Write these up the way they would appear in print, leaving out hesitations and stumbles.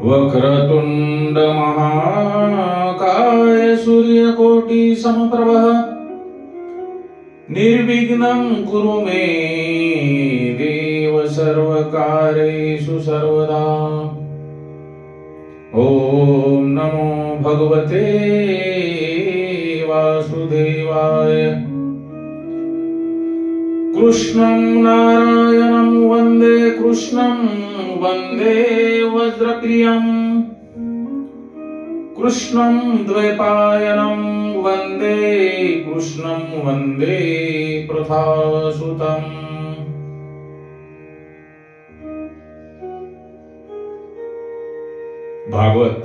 वक्रतुंड महाकाय सूर्यकोटि समप्रभः निर्विघ्नं कुरु मे देव सर्वकार्येषु सर्वदा। ओम नमो भगवते वासुदेवाय। कृष्णं नारायणं वन्दे कृष्णं वन्दे वज्रप्रियं कृष्णं द्वैपायनं वन्दे कृष्णं वन्दे प्रथासुतम्। भागवत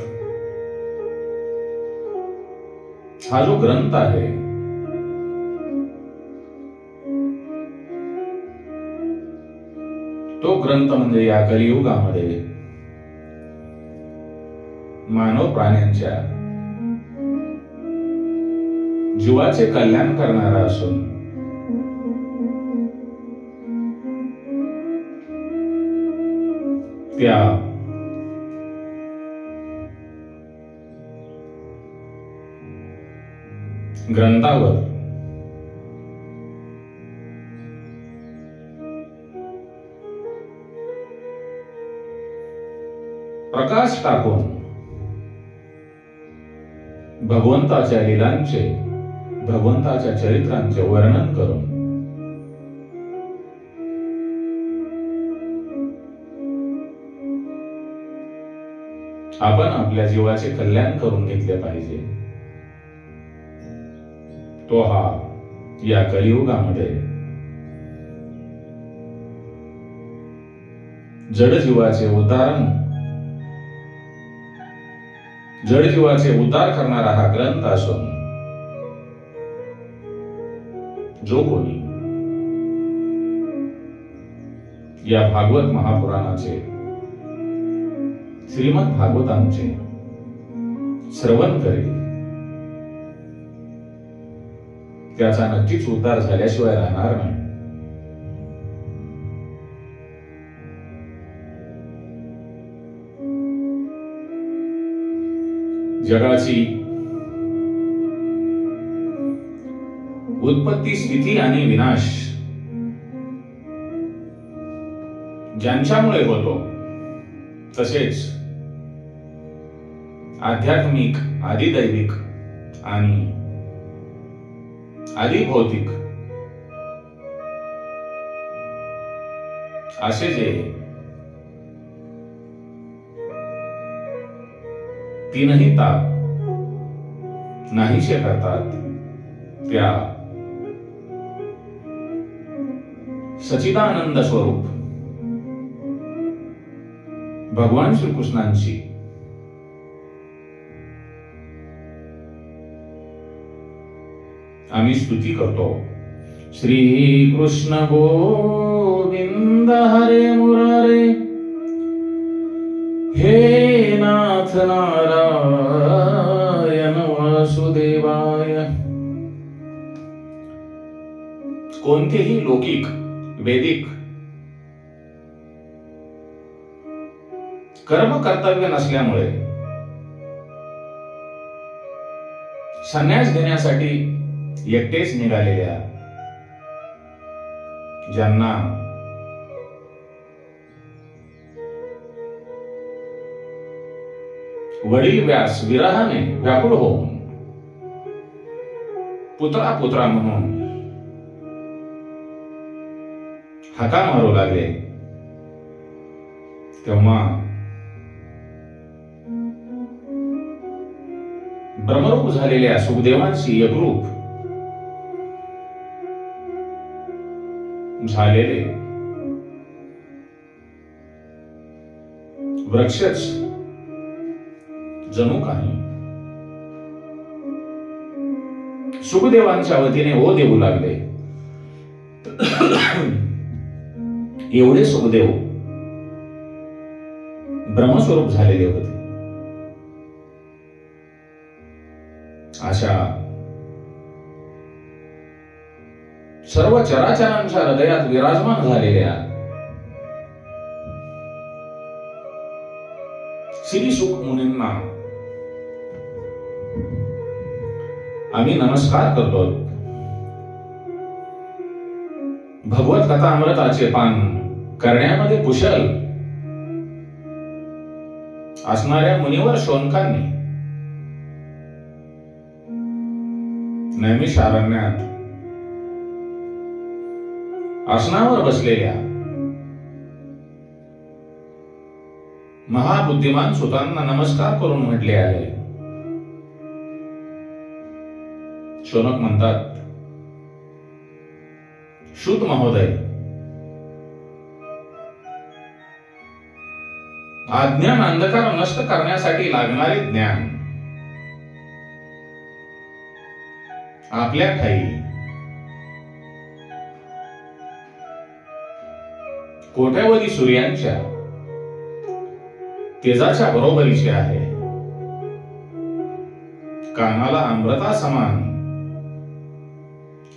हा जो ग्रंथ आहे तो ग्रंथ म्हणजे या कलियुगामध्ये मानव प्राण्यांच्या जीवाचे कल्याण करणारा असून त्या ग्रंथावर प्रकाश टाकून भगवंताच्या लीलांचे, भगवंताच्या चरित्रांचे वर्णन करून आपण आपल्या जीवाचे कल्याण करून घेतले पाहिजे। तो हा या कलियुगामध्ये जडजीवाचे उद्धार करणारा हा ग्रंथ असून जो कोणी या भागवत महापुराणाचे, श्रीमद भागवतांचे श्रवण करेल त्याचा नक्कीच उद्धार झाल्याशिवाय राहणार नाही। जगाची उत्पत्ती, स्थिती आणि विनाश ज्यांच्यामुळे होतो, तसेच आध्यात्मिक, आदिदैविक आणि आदिभौतिक असे जे तीनही ताप नाहीसे करतात त्या सच्चिदानंद स्वरूप भगवान श्रीकृष्णांची आम्ही स्तुती करतो। श्री कृष्ण गोविंद हरे मुरारे, हे नाथ नारायण वासुदेवाय। कोणतेही लौकिक, वैदिक कर्म कर्तव्य नसल्यामुळे संन्यास घेण्यासाठी एकटेच निघालेल्या ज्यांना वडील व्यास विरहाने व्याकुळ होऊन पुत्रा म्हणून हाका मारू लागले, तेव्हा ब्रह्मरूप झालेल्या सुखदेवांशी एकरूप झालेले वृक्षच जणू काही सुखदेवांच्या वतीने ओ देऊ लागले। एवढे सुखदेव ब्रह्मस्वरूप झालेले होते। अशा सर्व चराचरांच्या हृदयात विराजमान झालेल्या श्री शुक मुनींना आम्ही नमस्कार करतो. भगवत कथा अमृताचे पान करण्यामध्ये कुशल असणाऱ्या मुनिवर शौनकांनी नैमिषारण्यात आसनावर बसलेल्या महाबुद्धिमान सुतांना नमस्कार करून म्हटले आहे. शौनक म्हणतात, शुत महोदय, अज्ञान अंधकार नष्ट करण्यासाठी लागणारे ज्ञान आपल्या ठाई कोट्यावधी सूर्यांच्या तेजाच्या बरोबरीचे आहे. कानाला अमृता समान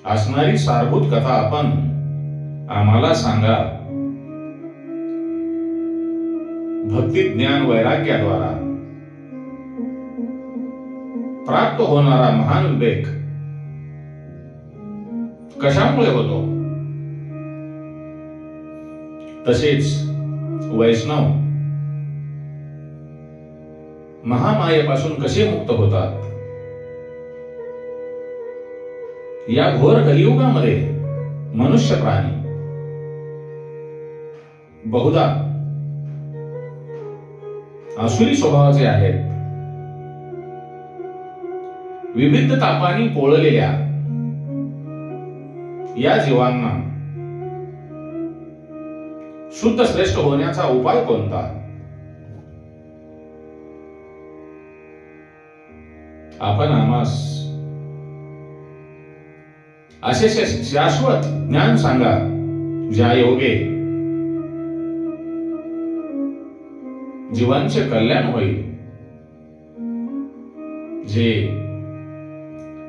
असणारी सारभूत कथा आपण आम्हाला सांगा. भक्ती ज्ञान वैराग्याद्वारा प्राप्त होणारा महान विवेक कशामुळे होतो, तसेच वैष्णव महामायेपासून कसे मुक्त होतात. या घोर कलियुगामध्ये मनुष्य प्राणी बहुधा आसुरी स्वभावाचे आहेत. विविध तापांनी पोळलेल्या या जीवांना शुद्ध श्रेष्ठ होण्याचा उपाय कोणता? आपण आम्हास असे शाश्वत ज्ञान सांगा, ज्या योगे जीवांचे कल्याण होईल, जे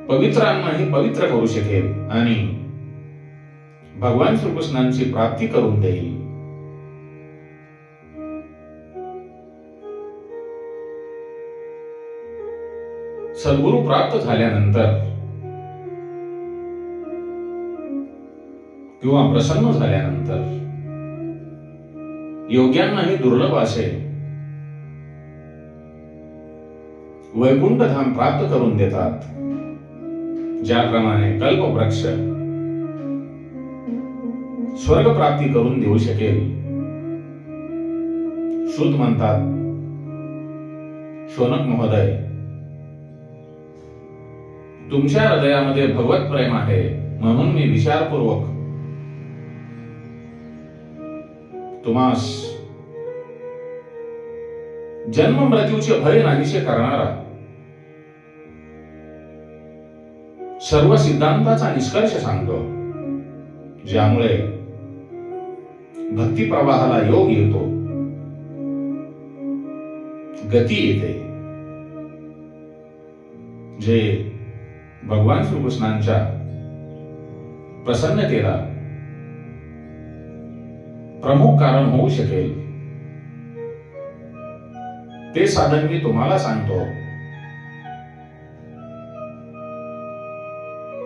पवित्रांनाही पवित्र करू शकेल आणि भगवान श्रीकृष्णांची प्राप्ती करून देईल. सद्गुरु प्राप्त झाल्यानंतर किंवा प्रसन्न झाल्यानंतर योग्यांनाही दुर्लभ असे वैकुंठ धाम प्राप्त करून देतात. ज्याप्रमाणे कल्पवृक्ष स्वर्ग प्राप्ती करून देऊ शकेल. शुद्ध म्हणतात, शौनक महोदय, तुमच्या हृदयामध्ये भगवत प्रेम आहे, म्हणून मी विचारपूर्वक तुम्हास जन्म मृत्यूचे भय नाहीसे करणारा सर्व सिद्धांताचा निष्कर्ष सांगतो, ज्यामुळे भक्ती प्रवाहाला योग येतो, गती येते, जे भगवान श्रीकृष्णांच्या प्रसन्नतेला प्रमुख कारण होऊ शकेल. ते साधन मी तुम्हाला सांगतो.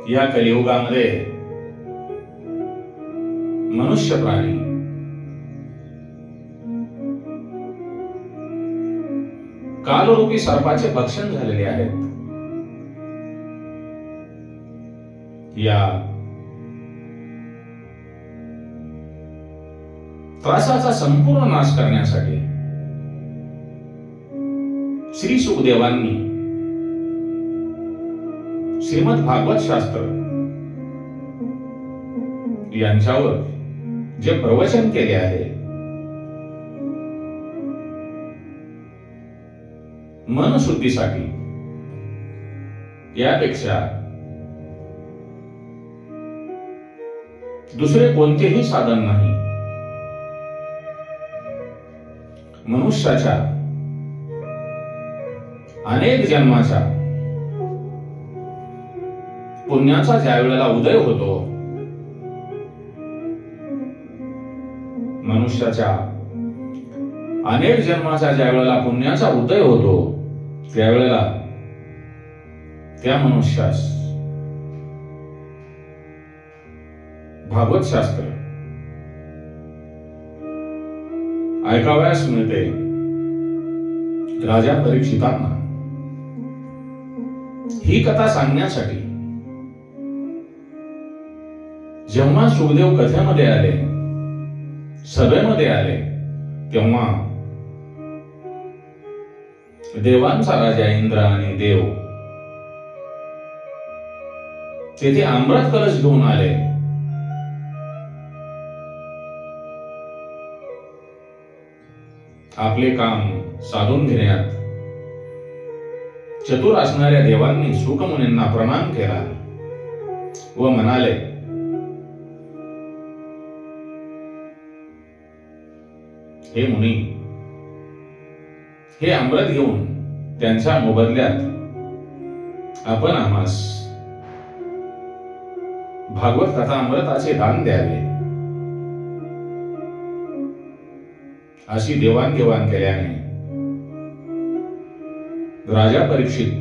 या कलियुगामध्ये मनुष्य प्राणी कालरूपी सर्पाचे भक्षण झालेले आहेत. या त्रासाचा संपूर्ण नाश करण्यासाठी श्री सुखदेवांनी श्रीमद भागवत शास्त्र यांच्यावर जे प्रवचन केले आहे, मनशुद्धीसाठी यापेक्षा दुसरे कोणतेही साधन नाही. मनुष्याच्या अनेक जन्माचा पुण्याचा ज्या वेळेला उदय होतो, मनुष्याच्या अनेक जन्माचा ज्या वेळेला पुण्याचा उदय होतो त्यावेळेला त्या मनुष्यास भागवत शास्त्र ऐकावयास मिळते. राजा परीक्षितांना ही कथा सांगण्यासाठी जेव्हा सुखदेव कथेमध्ये आले, सभेमध्ये आले, तेव्हा देवांचा राजा इंद्र आणि देव तेथे अमृत कलश घेऊन आले. आपले काम साधून घेण्यात चतुर असणाऱ्या देवांनी शुकमुनींना प्रणाम केला व म्हणाले, हे मुनी, हे अमृत घेऊन त्यांच्या मोबदल्यात आपण आम्हास भागवत कथा अमृताचे दान द्यावे. अशी देवाणघेवाण केल्याने राजा परीक्षित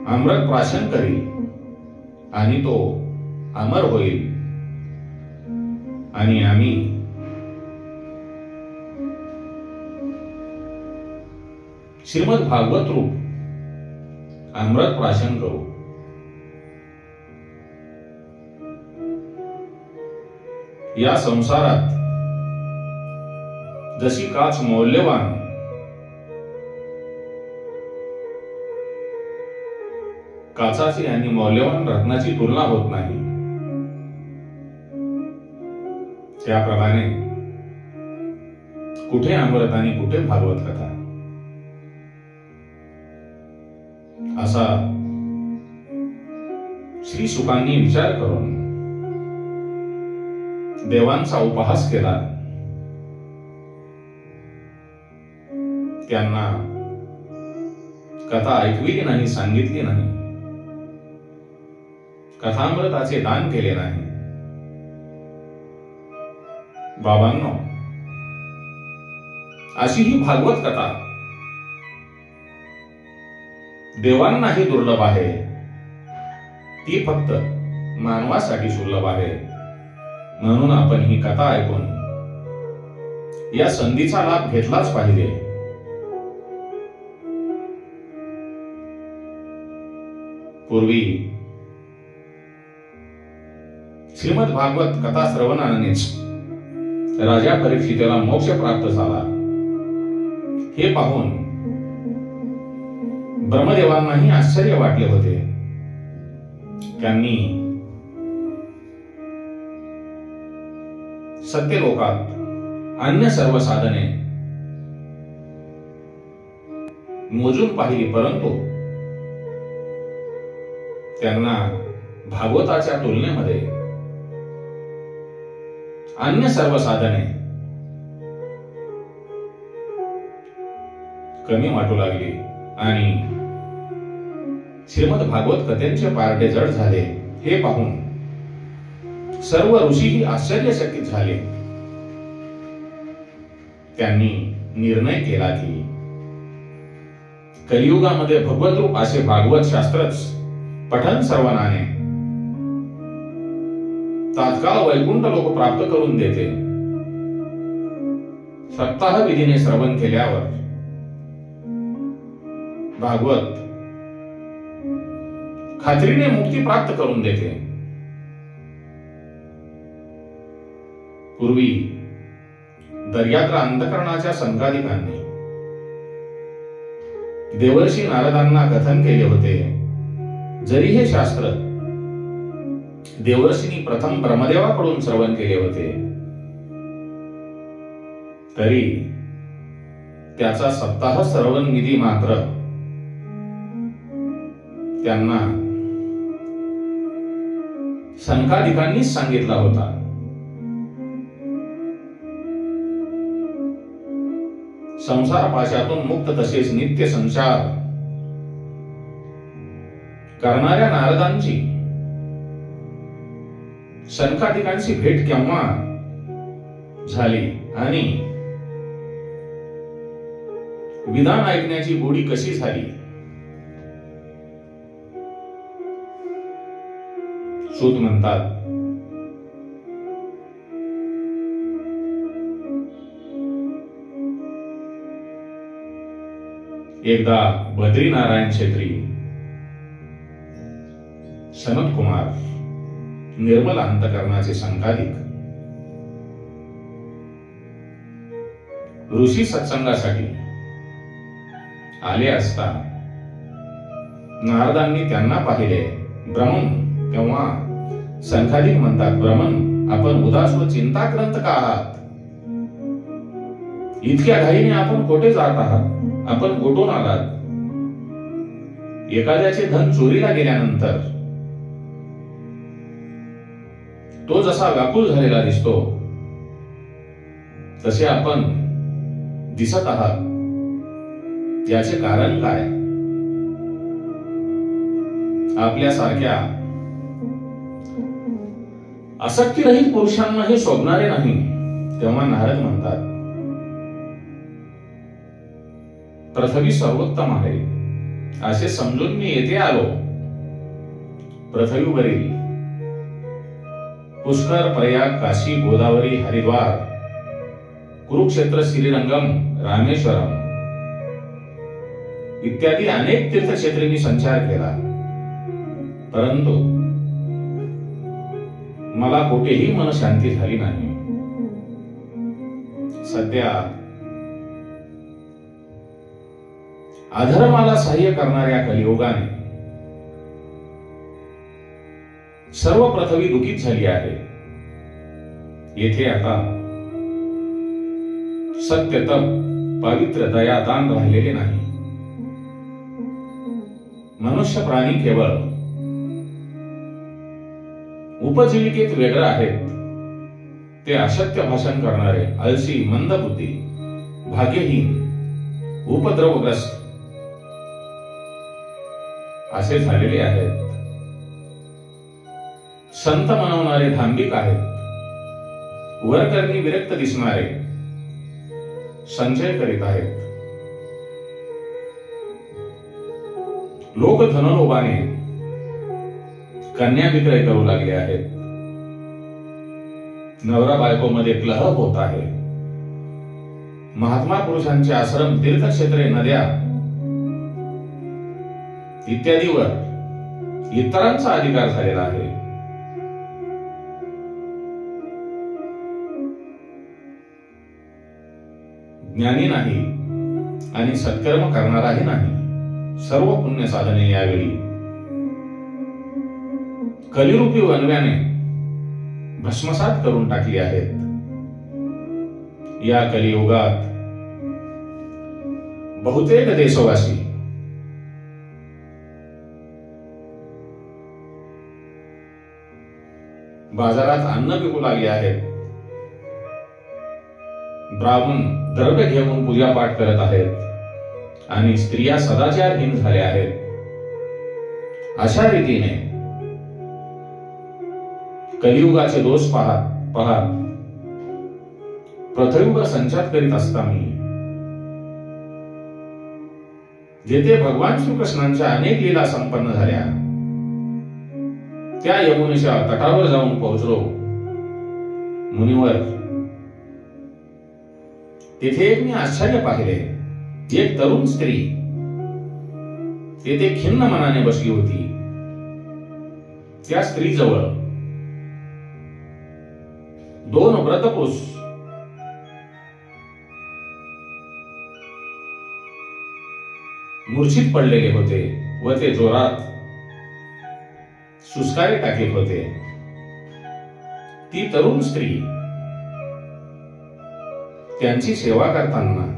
अमृत प्राशन करील आणि तो अमर होईल आणि आम्ही श्रीमद भागवत रूप अमृत प्राशन करू. या संसारात जशी काच मौल्यवान काचाची आणि मौल्यवान रत्नाची तुलना होत नाही, त्याप्रमाणे कुठे अमृत आणि कुठे भागवत कथा असा श्री शुकांनी विचार करून देवांचा उपहास केला. त्यांना कथा ऐकविली नाही, सांगितली नाही, कथामृताचे दान केले नाही. बाबांनो, अशी ही भागवत कथा देवांनाही दुर्लभ आहे, ती फक्त मानवासाठी सुलभ आहे. म्हणून आपण ही कथा ऐकून या संधीचा लाभ घेतलाच पाहिजे. पूर्वी श्रीमद भागवत कथा श्रवणानेच राजा परीक्षितेला मोक्ष प्राप्त झाला. हे पाहून ब्रह्मदेवांनाही आश्चर्य वाटले होते. त्यांनी सत्यलोकात अन्य सर्व साधने मोजून पाहिली, परंतु त्यांना भागवताच्या तुलनेमध्ये अन्य सर्व साधने कमी वाटू लागली आणि श्रीमद भागवत कथेचे पारडे जड झाले. हे पाहून सर्व ऋषीही आश्चर्यचकित झाले. त्यांनी निर्णय केला की कलियुगामध्ये भगवत रूप असे भागवत शास्त्रच पठन सर्वनाने तात्काळ वैकुंठ लोक प्राप्त करून देते. सप्ताह विधीने श्रवण केल्यावर भागवत खात्रीने मुक्ती प्राप्त करून देते. पूर्वी दर्याद्र अंधकरणाच्या संकाधिकांनी देवर्षी नारदांना कथन केले होते. जरी हे शास्त्र देवर्षींनी प्रथम ब्रह्मदेवाकडून श्रवण केले होते, तरी त्याचा सप्ताह श्रवण विधी मात्र त्यांना संकाधिकांनीच सांगितला होता. संसार पाशातून मुक्त तसेच नित्य संसार करणाऱ्या नारदांची सनकादिकांची भेट केव्हा झाली आणि विधान ऐकण्याची गोडी कशी झाली? सूत म्हणतात, एकदा बद्रीनारायण क्षेत्री सनत कुमार निर्मल अंतकरणाचे संकादिक ऋषी सत्संगासाठी आले असता नारदांनी त्यांना पाहिले. ब्रह्मन तेव्हा संकादिक म्हणतात, ब्रह्मन आपण उदास व चिंताक्रांत का आहात? इतक्या घाईने आपण कोठे जात आहात? आपण कुठून आलात? एखाद्याचे धन चोरीला गेल्यानंतर तो जसा व्याकुळ झालेला दिसतो तसे आपण दिसत आहात. याचे कारण काय? आपल्यासारख्या आसक्तीरहित पुरुषांना हे शोभणारे नाही. तेव्हा नारद म्हणतात, पृथ्वी सर्वोत्तम आहे असे समजून मी येथे आलो. पृथ्वीवरील पुष्कर, प्रयाग, काशी, गोदावरी, हरिद्वार, कुरुक्षेत्र, श्रीरंगम, रामेश्वरम इत्यादी अनेक तीर्थक्षेत्री मी संचार केला, परंतु मला कुठेही मनशांती झाली नाही. सध्या अधर्माला सहाय्य करणाऱ्या कलियुगाने सर्व पृथ्वी दुखीत झाली आहे. येथे आता सत्य, तप, पवित्र, दया, दान राहिलेले नाही. मनुष्य प्राणी केवळ उपजीविकेत वेगळे आहेत. ते असत्य भाषण करणारे, आळशी, मंदबुद्धी, भाग्यहीन, उपद्रवग्रस्त असे झालेले आहेत. संत म्हणवणारे धांबिक आहेत. वरकरणी विरक्त दिसणारे संचय करीत आहेत. लोक धनलोभाने कन्या विक्रय करू लागले आहेत. नवरा बायको मध्ये कलह होत आहे. महात्मा पुरुषांचे आश्रम, तीर्थक्षेत्रे, नद्या इत्यादीवर इतरांचा अधिकार झालेला आहे. ज्ञानी नाही आणि सत्कर्म करणाराही नाही. सर्व पुण्य साधने यावेळी कलिरूपी वनव्याने भस्मसात करून टाकली आहेत. या कलियुगात बहुतेक देशवासी बाजारात अन्न विकू लागले आहेत. ब्राह्मण द्रव्य घेऊन पूजापाठ करत आहेत आणि स्त्रिया सदाचारहीन झाल्या आहेत. अशा रीतीने कलियुगाचे दोष पाहत पृथ्वीवर संचार करीत असता मी जेथे भगवान श्रीकृष्णांच्या अनेक लीला संपन्न झाल्या त्या यमुनेच्या तटावर जाऊन पोहोचलो. मुनीवर तिथे एक मी आश्चर्य पाहिले. एक तरुण स्त्री तेथे खिन्न मनाने बसली होती. त्या स्त्रीजवळ दोन व्रतपुरुष मूर्छित पडलेले होते व ते जोरात सुस्कारे टाकीत होते. ती तरुण स्त्री त्यांची सेवा करताना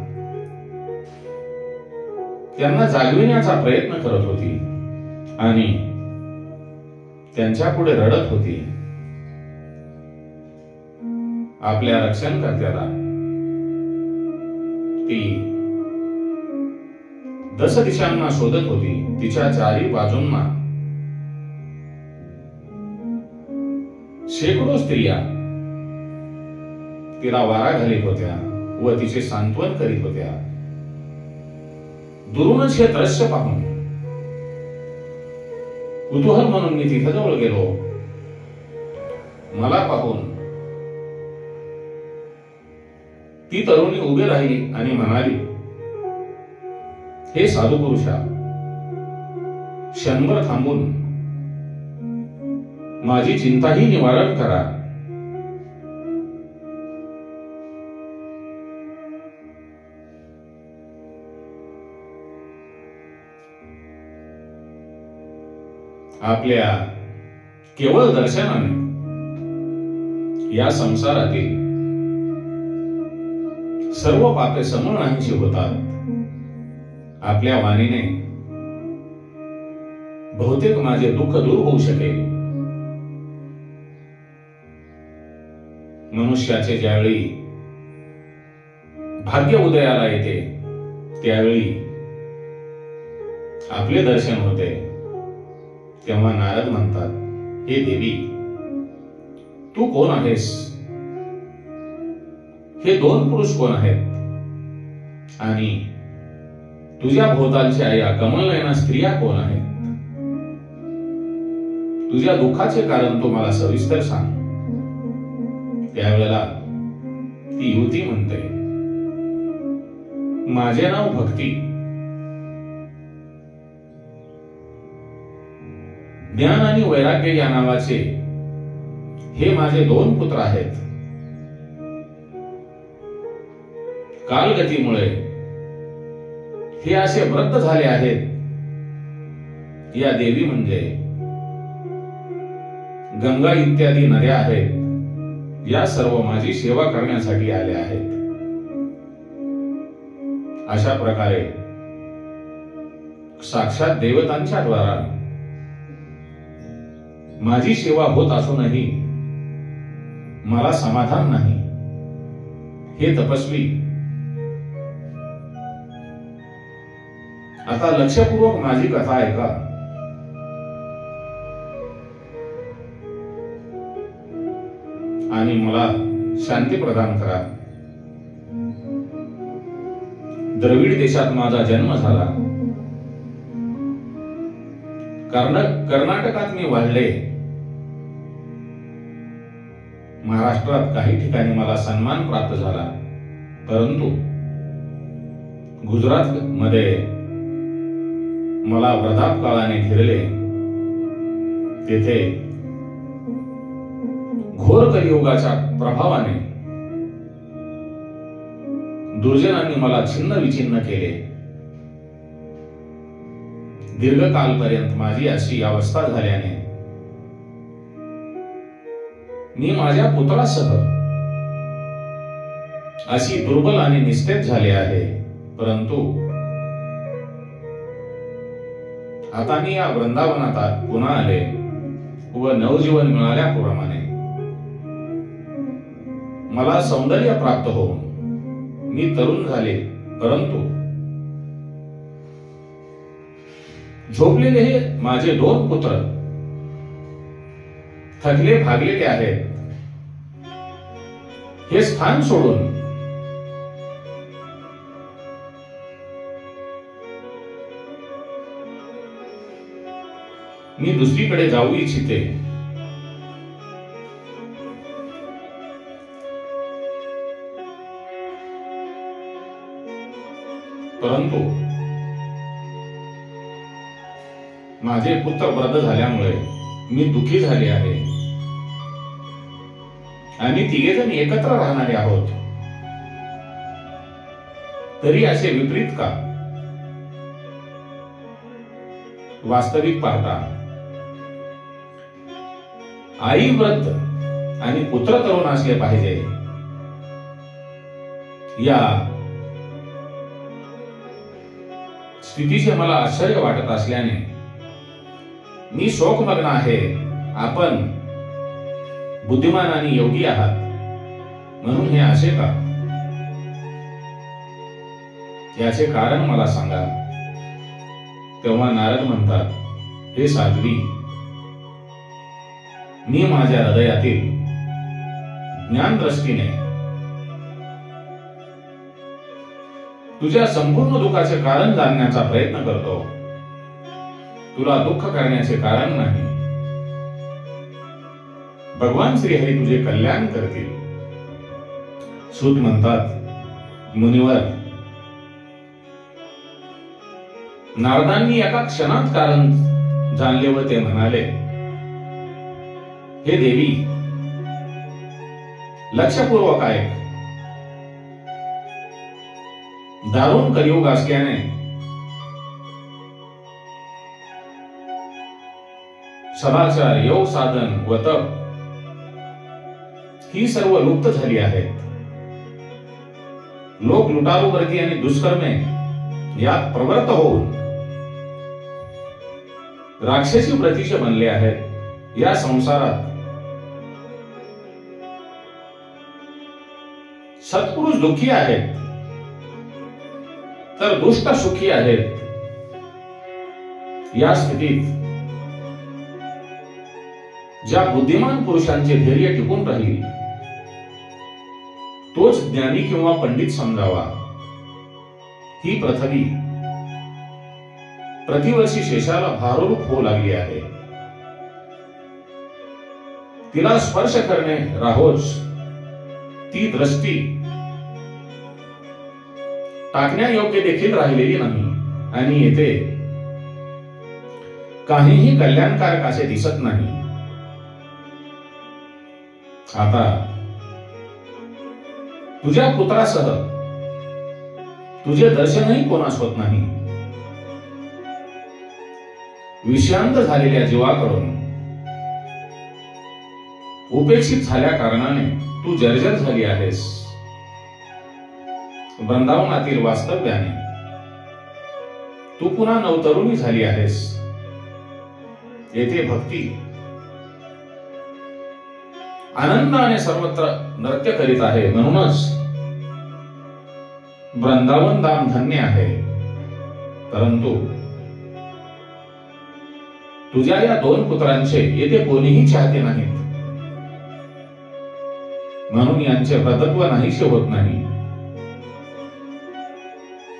त्यांना जागविण्याचा प्रयत्न करत होती आणि त्यांच्या पुढे रडत होती. आपल्या रक्षणकर्त्याला ती 10 दिशांना शोधत होती. तिच्या चारी बाजूंना शेकडो स्त्रिया तिला वारा घालीत होत्या व तिचे सांत्वन करीत होत्या. दुरूनच हे दृश्य पाहून कुतूहल म्हणून मी तिथे जवळ गेलो. मला पाहून ती तरुणी उभी राहिली आणि म्हणाली, हे साधू पुरुषा, क्षणभर थांबून माझी चिंताही निवारण करा. आपल्या केवळ दर्शनाने या संसारातील सर्व पापे समूळ नाहीशी होतात. आपल्या वाणीने बहुतेक माझे दुःख दूर होऊ शकेल. मनुष्याचे ज्यावेळी भाग्य उदयाला येते त्यावेळी आपले दर्शन होते. तेव्हा नारद म्हणतात, हे देवी, तू कोण आहेस? हे दोन पुरुष कोण आहेत? आणि तुझ्या भोवतालच्या या कमलनयना स्त्रिया कोण आहेत? तुझ्या दुःखाचे कारण तू मला सविस्तर सांग. त्यावेळेला ती युवती म्हणते, माझे नाव भक्ती. ज्ञान आणि वैराग्य या नावाचे हे माझे दोन पुत्र आहेत. कालगतीमुळे हे असे वृद्ध झाले आहेत. या देवी म्हणजे गंगा इत्यादी नद्या आहेत. या सर्व माझी सेवा करण्यासाठी आल्या आहेत. अशा प्रकारे साक्षात देवतांच्या द्वारा माझी सेवा होत असूनही मला समाधान नाही. हे तपस्वी, आता लक्षपूर्वक माझी कथा ऐका. आणि मला शांती प्रदान करा. द्रविड देशात माझा जन्म झाला. कर्नाटकात मी वाढले. महाराष्ट्रात काही ठिकाणी मला सन्मान प्राप्त झाला. परंतु गुजरात मध्ये मला वृद्धापकाळाने घेरले. तेथे घोर कलियुगाच्या प्रभावाने दुर्जनांनी मला छिन्न विछिन्न केले. दीर्घकालपर्यंत माझी अशी अवस्था झाल्याने मी माझ्या पुत्रासह अशी दुर्बल आणि निस्तेज झाले आहे. परंतु आता मी या वृंदावनात पुन्हा आले व नवजीवन मिळाल्याप्रमाणे मला सौंदर्य प्राप्त होऊन मी तरुण झाले. परंतु झोपलेले हे माझे दोन पुत्र थकले भागलेले आहेत. हे स्थान सोडून मी दुसरीकडे जाऊ इच्छिते. परंतु माझे पुत्र वृद्ध झाल्यामुळे मी दुःखी झाले आहे. आम्ही तिघेजण एकत्र राहणारे आहोत. तरी असे विपरीत का? वास्तविक पाहता आई वृद्ध आणि पुत्र तरुण असले पाहिजे. या स्थितीचे मला आश्चर्य वाटत असल्याने मी शोकमग्न आहे. आपण बुद्धिमान आणि योगी आहात म्हणून हे असे का? याचे कारण मला सांगा. तेव्हा नारद म्हणतात, हे साध्वी, मी माझ्या हृदयातील ज्ञान दृष्टीने तुझ्या संपूर्ण दुःखाचे कारण जाणण्याचा प्रयत्न करतो. तुला दुःख करण्याचे कारण नाही. भगवान श्रीहरी तुझे कल्याण करतील. सूत म्हणतात, मुनिवर, नारदांनी एका क्षणात कारण जाणले व ते म्हणाले, हे देवी, लक्षपूर्वक ऐक. दारुण कलियुग असल्याने सदाचार, योग साधन व तप ही सर्व लुप्त झाली आहेत. लोक लुटारूवर्ती आणि दुष्कर्मे यात प्रवृत्त होऊन राक्षसी प्रतीचे बनले आहेत. या संसारात सत्पुरुष दुःखी आहेत तर दुष्ट सुखी आहेत. या स्थितीत ज्या बुद्धिमान पुरुषांचे धैर्य टिकून राहील तोच ज्ञानी किंवा पंडित समजावा. ही पृथ्वी प्रतिवर्षी शेषाला भारूप होऊ लागली आहे. तिला स्पर्श करणे राहोच. ती दृष्टी टाकण्यायोग्य देखील राहिलेली नाही आणि येथे काहीही कल्याणकारक असे दिसत नाही. आता तुझ्या पुत्रासह तुझे दर्शनही कोणास होत नाही. विषांत झालेल्या जीवाकडून उपेक्षित झाल्या कारणाने तू जर्जर झाली आहेस. वृंदावनातील वास्तव्याने तू पुन्हा नवतरुणी झाली आहेस. येथे भक्ती आनंदाने सर्वत्र नृत्य करीत आहे. म्हणूनच वृंदावन धाम धन्य आहे. परंतु तुझ्या या दोन पुत्रांचे येथे कोणीही चाहते नाहीत. म्हणून यांचे व्रतत्व नाहीसे होत नाही.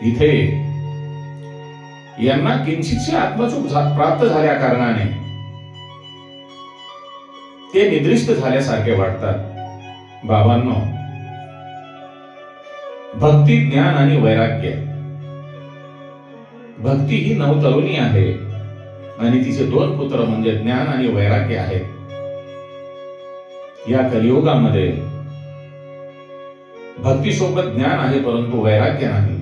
इथे यांना किंचितशी आत्मचूक प्राप्त झाल्या कारणाने ते निद्रिस्त झाल्यासारखे वाटतात. बाबांनो, भक्ती, ज्ञान आणि वैराग्य. भक्ती ही नवतरुणी आहे आणि तिचे दोन पुत्र म्हणजे ज्ञान आणि वैराग्य आहेत. या कलियुगामध्ये भक्तीसोबत ज्ञान आहे परंतु वैराग्य नाही.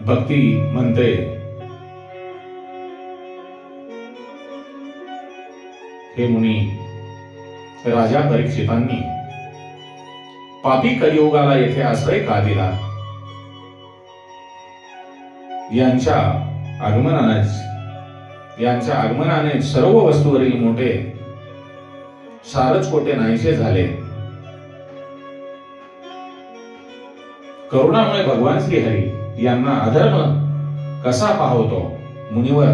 भक्ती म्हणते, हे मुनी, राजा परीक्षितांनी पापी कलियुगाला येथे आश्रय का दिला? यांच्या आगमनाने सर्व वस्तूवरील मोठे सारच कोटे नाहीसे झाले. करुणामुळे भगवान श्रीहरी यांना अधर्म कसा पाहतो? मुनिवर,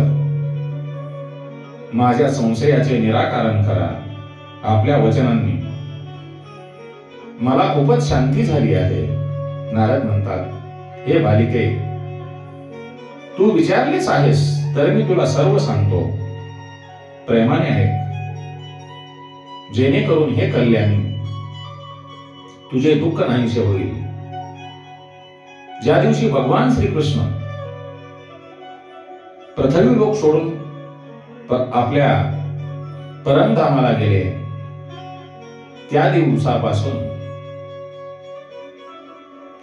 माझ्या संशयाचे निराकरण करा. आपल्या वचनांनी मला खूपच शांती झाली आहे. नारद म्हणतात, हे बालिके, तू विचारलेच आहेस तर मी तुला सर्व सांगतो. प्रेमाने ऐक, जेणेकरून हे कल्याणी तुझे दुःख नाहीसे होईल. ज्या दिवशी भगवान श्रीकृष्ण पृथ्वी लोक सोडून आपल्या परमधामाला गेले त्या दिवसापासून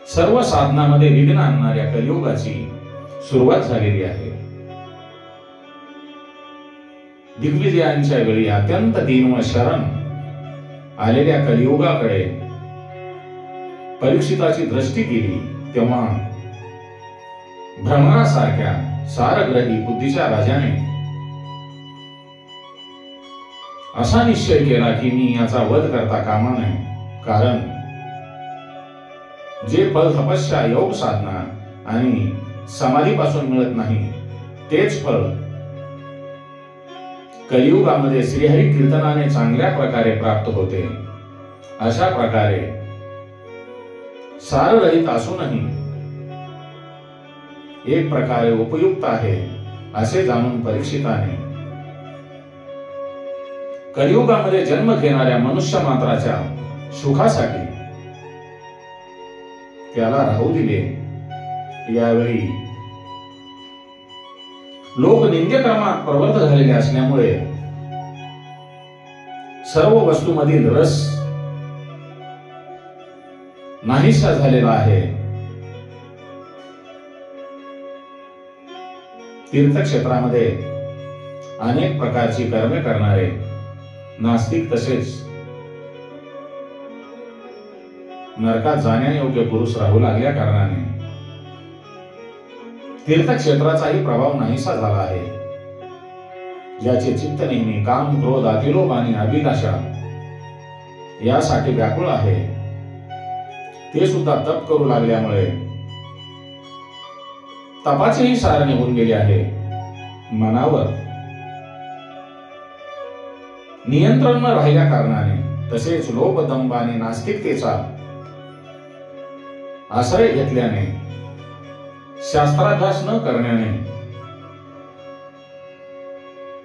सर्व साधनामध्ये विघ्न आणणाऱ्या कलियुगाची सुरुवात झालेली आहे. दिग्विजयांच्या वेळी अत्यंत दीन व शरण आलेल्या कलियुगाकडे परीक्षिताची दृष्टी गेली तेव्हा भ्रमरासारख्या सारग्रही बुद्धीच्या राजाने असा निश्चय केला की मी याचा वध करता कामा नये. कारण जे फल तपस्या, योग साधना आणि समाधीपासून मिळत नाही तेच फळ कलियुगामध्ये श्रीहरी कीर्तनाने चांगल्या प्रकारे प्राप्त होते. अशा प्रकारे साररहित असूनही एक प्रकारे उपयुक्त आहे असे जाणून परीक्षिताने कलियुगामध्ये जन्म घेणाऱ्या मनुष्य मात्राच्या सुखासाठी त्याला राहू दिले. यावेळी लोक निंद्यक्रमात प्रवृत्त झालेले असल्यामुळे सर्व वस्तूमधील रस नाहीसा झालेला आहे. तीर्थक्षेत्रामध्ये अनेक प्रकारची कर्मे करणारे नास्तिक तसेच नरकात जाण्यायोग्य पुरुष राहू लागल्या कारणाने तीर्थक्षेत्राचाही प्रभाव नाहीसा झाला आहे. ज्याचे चित्त नेहमी काम, क्रोध, अतिलोभ आणि अभिलाषा यासाठी व्याकुळ आहे, ते सुद्धा तप करू लागल्यामुळे तपाचेही सार निघून गेले आहे. मनावर नियंत्रण न राहिल्या कारणाने तसेच लोभ, दंभ आणि नास्तिकतेचा आश्रय घेतल्याने, शास्त्राभ्यास न करण्याने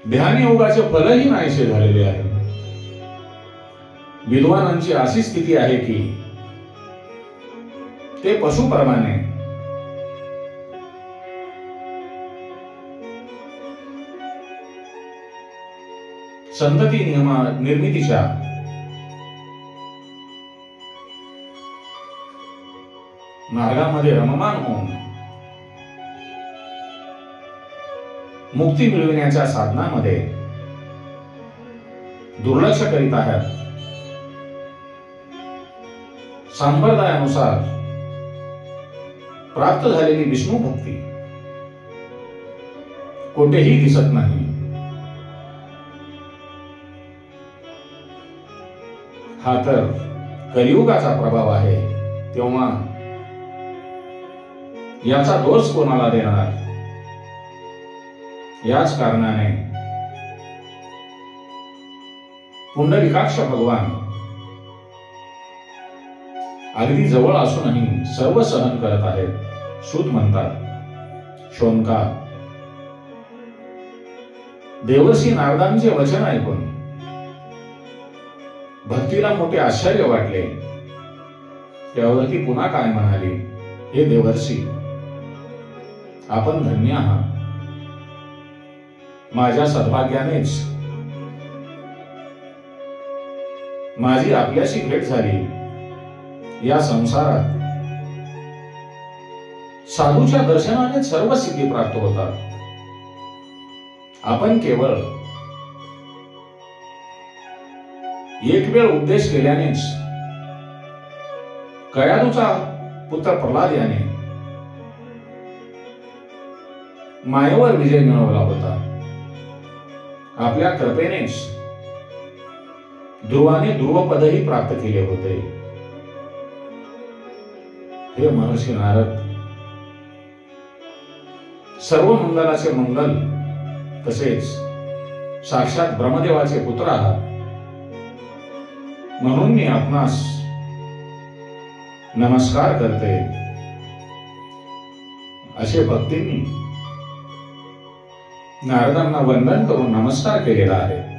ध्यान योगाचे फलही नाहीसे झालेले आहे. विद्वानांची अशी स्थिती आहे की ते पशुप्रमाणे संतती निर्मितीच्या मार्गामध्ये रममान होऊन मुक्ती मिळविण्याच्या साधनामध्ये दुर्लक्ष करीत आहेत. संप्रदायानुसार प्राप्त झालेली विष्णू भक्ती कोठेही दिसत नाही. हा तर कलियुगाचा प्रभाव आहे. तेव्हा याचा दोष कोणाला देणार? याच कारणाने पुंडलिकाक्ष भगवान अगदी जवळ असूनही सर्व सहन करत आहेत. सूत म्हणतात, शोनका देवर्षी नारदांचे वचन ऐकून भक्तीला मोठे आश्चर्य वाटले. त्यावरती पुन्हा काय म्हणाली, हे देवर्षी, आपण धन्य आहात. माझ्या सद्भाग्यानेच माझी आपल्याशी भेट झाली. या संसारात साधूच्या दर्शनाने सर्व सिद्धी प्राप्त होतात. आपण केवळ एक वेळ उपदेश केल्यानेच कयाधूचा पुत्र प्रल्हाद याने मायेवर विजय मिळवला होता. आपल्या कृपेनेच ध्रुवाने ध्रुवपदही प्राप्त केले होते. हे महर्षी नारद, सर्व मंगलाचे मंगल तसेच साक्षात ब्रह्मदेवाचे पुत्र आहात, म्हणून मी आपणास नमस्कार करते. असे भक्तींनी नारदांना वंदन करून नमस्कार केलेला आहे.